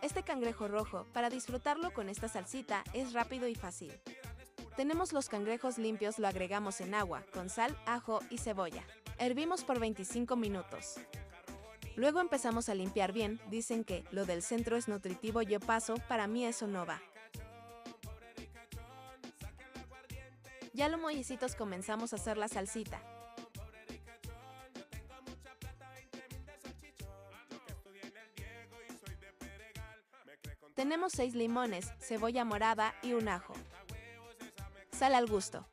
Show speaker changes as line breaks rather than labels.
Este cangrejo rojo, para disfrutarlo con esta salsita, es rápido y fácil. Tenemos los cangrejos limpios, lo agregamos en agua, con sal, ajo y cebolla. Hervimos por 25 minutos. Luego empezamos a limpiar bien, dicen que lo del centro es nutritivo, yo paso, para mí eso no va. Ya los mollecitos comenzamos a hacer la salsita. Tenemos 6 limones, cebolla morada y un ajo. Sal al gusto.